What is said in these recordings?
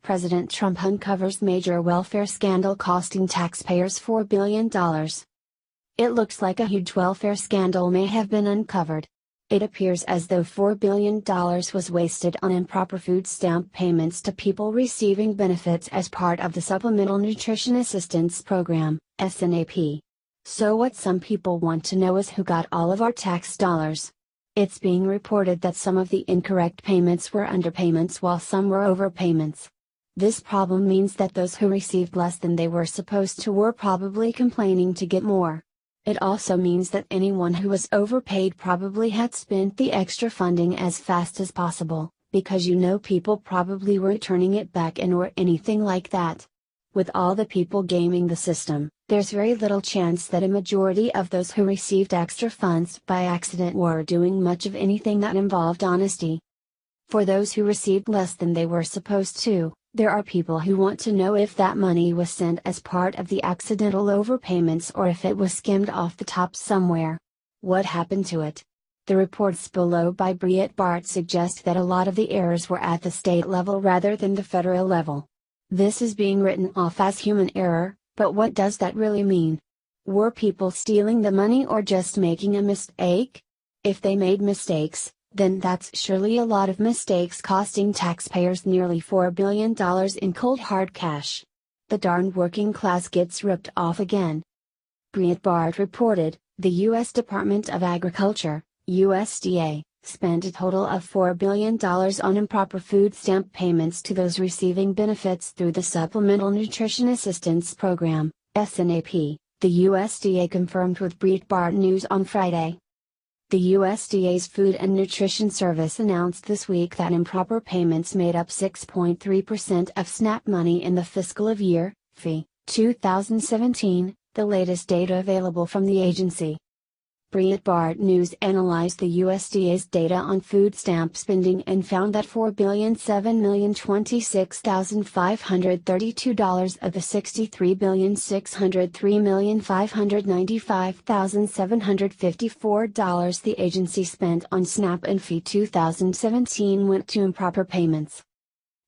President Trump uncovers major welfare scandal costing taxpayers $4 billion. It looks like a huge welfare scandal may have been uncovered. It appears as though $4 billion was wasted on improper food stamp payments to people receiving benefits as part of the Supplemental Nutrition Assistance Program, SNAP. So what some people want to know is who got all of our tax dollars. It's being reported that some of the incorrect payments were underpayments while some were overpayments. This problem means that those who received less than they were supposed to were probably complaining to get more. It also means that anyone who was overpaid probably had spent the extra funding as fast as possible, because people probably were turning it back in or anything like that. With all the people gaming the system, there's very little chance that a majority of those who received extra funds by accident were doing much of anything that involved honesty. For those who received less than they were supposed to, there are people who want to know if that money was sent as part of the accidental overpayments or if it was skimmed off the top somewhere. What happened to it? The reports below by Breitbart suggest that a lot of the errors were at the state level rather than the federal level. This is being written off as human error, but what does that really mean? Were people stealing the money or just making a mistake? If they made mistakes, then that's surely a lot of mistakes costing taxpayers nearly $4 billion in cold hard cash. The darn working class gets ripped off again. Breitbart reported, the U.S. Department of Agriculture, USDA, spent a total of $4 billion on improper food stamp payments to those receiving benefits through the Supplemental Nutrition Assistance Program, SNAP, the USDA confirmed with Breitbart News on Friday. The USDA's Food and Nutrition Service announced this week that improper payments made up 6.3% of SNAP money in the fiscal year, FY 2017, the latest data available from the agency. Breitbart News analyzed the USDA's data on food stamp spending and found that $4,726,532 of the $63,603,595,754 the agency spent on SNAP in FY 2017 went to improper payments.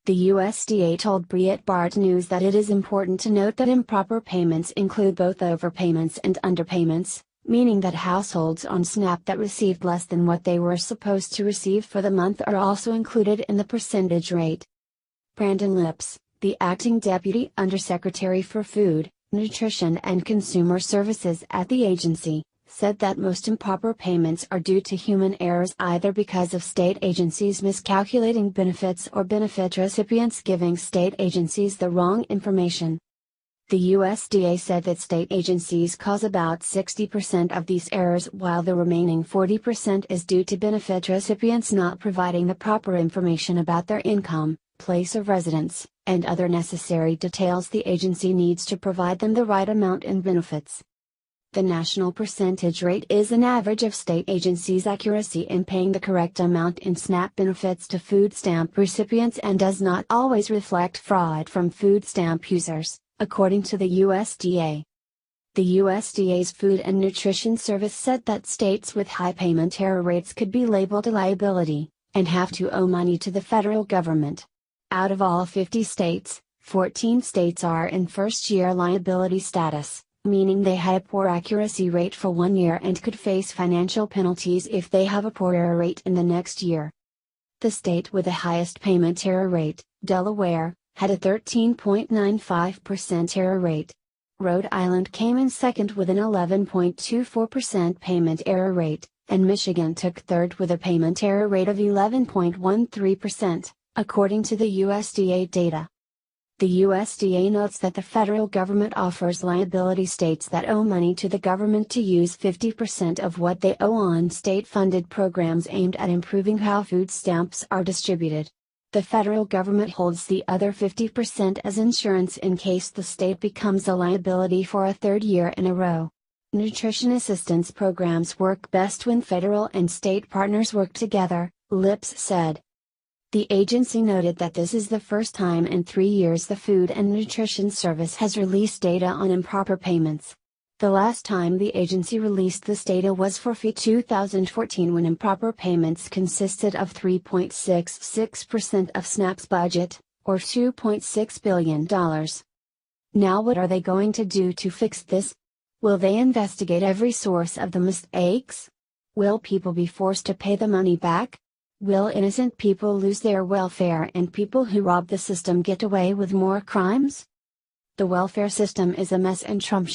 The USDA told Breitbart News that it is important to note that improper payments include both overpayments and underpayments, meaning that households on SNAP that received less than what they were supposed to receive for the month are also included in the percentage rate. Brandon Lips, the acting Deputy Undersecretary for Food, Nutrition and Consumer Services at the agency, said that most improper payments are due to human errors either because of state agencies miscalculating benefits or benefit recipients giving state agencies the wrong information. The USDA said that state agencies cause about 60% of these errors while the remaining 40% is due to benefit recipients not providing the proper information about their income, place of residence, and other necessary details the agency needs to provide them the right amount in benefits. The national percentage rate is an average of state agencies' accuracy in paying the correct amount in SNAP benefits to food stamp recipients and does not always reflect fraud from food stamp users, according to the USDA. The USDA's Food and Nutrition Service said that states with high payment error rates could be labeled a liability, and have to owe money to the federal government. Out of all 50 states, 14 states are in first-year liability status, meaning they had a poor accuracy rate for 1 year and could face financial penalties if they have a poor error rate in the next year. The state with the highest payment error rate, Delaware, had a 13.95% error rate. Rhode Island came in second with an 11.24% payment error rate, and Michigan took third with a payment error rate of 11.13%, according to the USDA data. The USDA notes that the federal government offers liability states that owe money to the government to use 50% of what they owe on state-funded programs aimed at improving how food stamps are distributed. The federal government holds the other 50% as insurance in case the state becomes a liability for a third year in a row. Nutrition assistance programs work best when federal and state partners work together, Lips said. The agency noted that this is the first time in 3 years the Food and Nutrition Service has released data on improper payments. The last time the agency released this data was for FY 2014 when improper payments consisted of 3.66% of SNAP's budget, or $2.6 billion. Now what are they going to do to fix this? Will they investigate every source of the mistakes? Will people be forced to pay the money back? Will innocent people lose their welfare and people who rob the system get away with more crimes? The welfare system is a mess and Trump